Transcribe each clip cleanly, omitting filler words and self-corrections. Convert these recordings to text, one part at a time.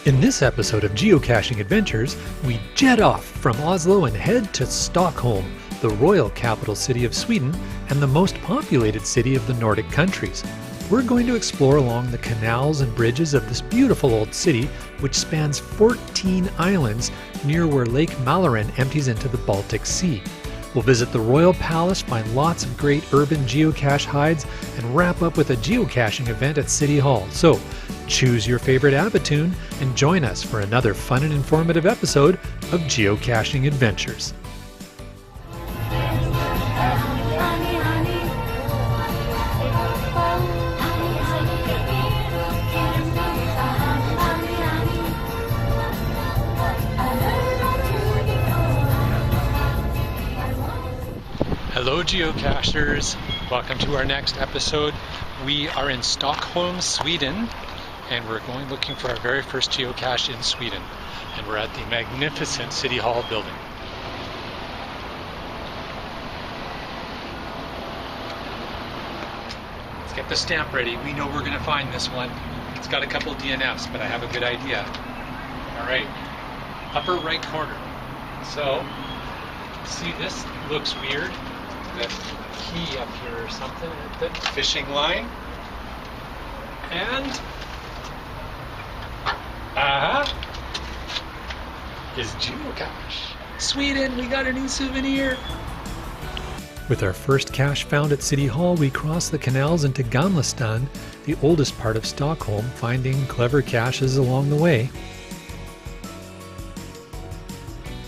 In this episode of Geocaching Adventures, we jet off from Oslo and head to Stockholm, the royal capital city of Sweden and the most populated city of the Nordic countries. We're going to explore along the canals and bridges of this beautiful old city, which spans 14 islands near where Lake Mälaren empties into the Baltic Sea. We'll visit the Royal Palace, find lots of great urban geocache hides, and wrap up with a geocaching event at City Hall. So, choose your favorite ABBA tune and join us for another fun and informative episode of Geocaching Adventures. Hello geocachers, welcome to our next episode. We are in Stockholm, Sweden, and we're going looking for our very first geocache in Sweden. And we're at the magnificent City Hall building. Let's get the stamp ready. We know we're going to find this one. It's got a couple DNFs, but I have a good idea. Alright, upper right corner. So, see, this looks weird. That key up here or something, the fishing line, and is geocache. Sweden, we got a new souvenir. With our first cache found at City Hall, we cross the canals into Gamla, the oldest part of Stockholm, finding clever caches along the way.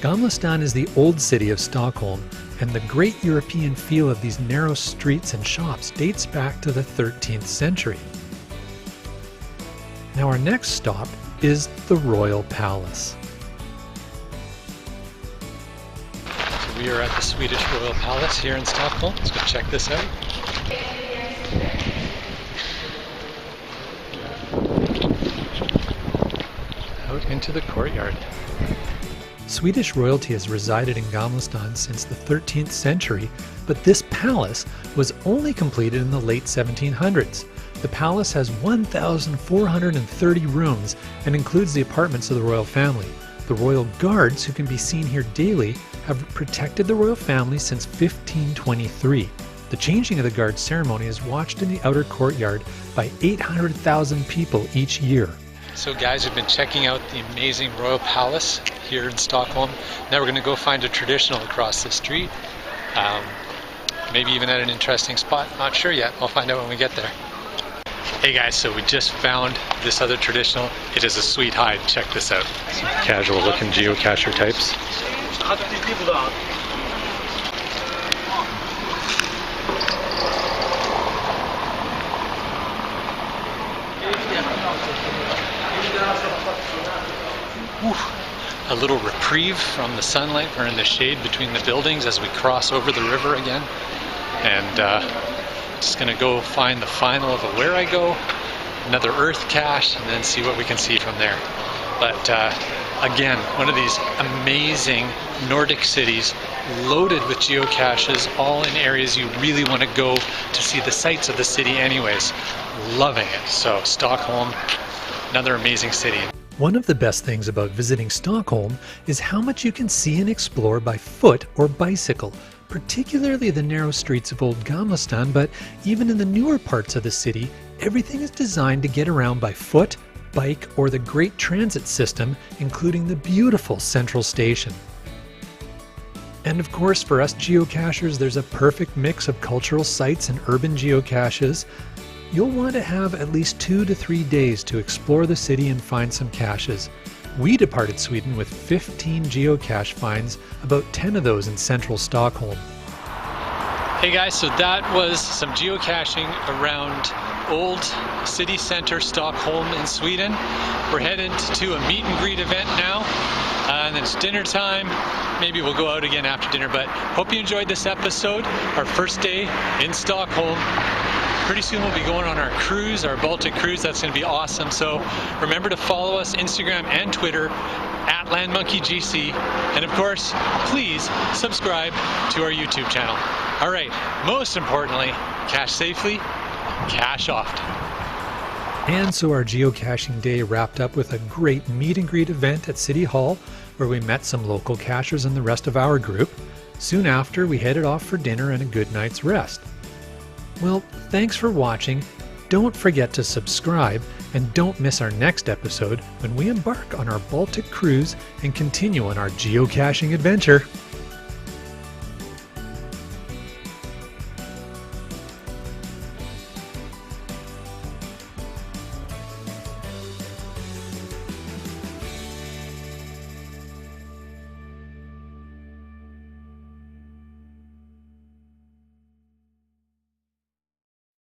Gamla is the old city of Stockholm, and the great European feel of these narrow streets and shops dates back to the 13th century. Now our next stop is the Royal Palace. So we are at the Swedish Royal Palace here in Stockholm. Let's go check this out. Out into the courtyard. Swedish royalty has resided in Gamla since the 13th century, but this palace was only completed in the late 1700s. The palace has 1,430 rooms and includes the apartments of the royal family. The royal guards, who can be seen here daily, have protected the royal family since 1523. The changing of the guard ceremony is watched in the outer courtyard by 800,000 people each year. So guys, we've been checking out the amazing Royal Palace here in Stockholm. Now we're going to go find a traditional across the street. Maybe even at an interesting spot. Not sure yet. I'll find out when we get there. Hey guys, so we just found this other traditional. It is a sweet hide. Check this out. Some casual looking geocacher types. A little reprieve from the sunlight. We're in the shade between the buildings as we cross over the river again. And just gonna go find the final of a Where I Go, another Earth cache, and then see what we can see from there. But again, one of these amazing Nordic cities loaded with geocaches, all in areas you really want to go to see the sights of the city anyways. Loving it. So Stockholm, another amazing city. One of the best things about visiting Stockholm is how much you can see and explore by foot or bicycle, particularly the narrow streets of Old Gamla, but even in the newer parts of the city, everything is designed to get around by foot, bike, or the great transit system, including the beautiful central station. And of course, for us geocachers, there's a perfect mix of cultural sites and urban geocaches. You'll want to have at least 2 to 3 days to explore the city and find some caches. We departed Sweden with 15 geocache finds, about 10 of those in central Stockholm. Hey guys, so that was some geocaching around old city center Stockholm in Sweden. We're headed to a meet and greet event now, and then it's dinner time. Maybe we'll go out again after dinner, but hope you enjoyed this episode, our first day in Stockholm. Pretty soon we'll be going on our cruise, our Baltic cruise. That's going to be awesome. So remember to follow us Instagram and Twitter at LANMonkey GC. And of course, please subscribe to our YouTube channel. All right, most importantly, cache safely, cache often. And so our geocaching day wrapped up with a great meet and greet event at City Hall, where we met some local cachers and the rest of our group. Soon after, we headed off for dinner and a good night's rest. Well, thanks for watching. Don't forget to subscribe and don't miss our next episode when we embark on our Baltic cruise and continue on our geocaching adventure.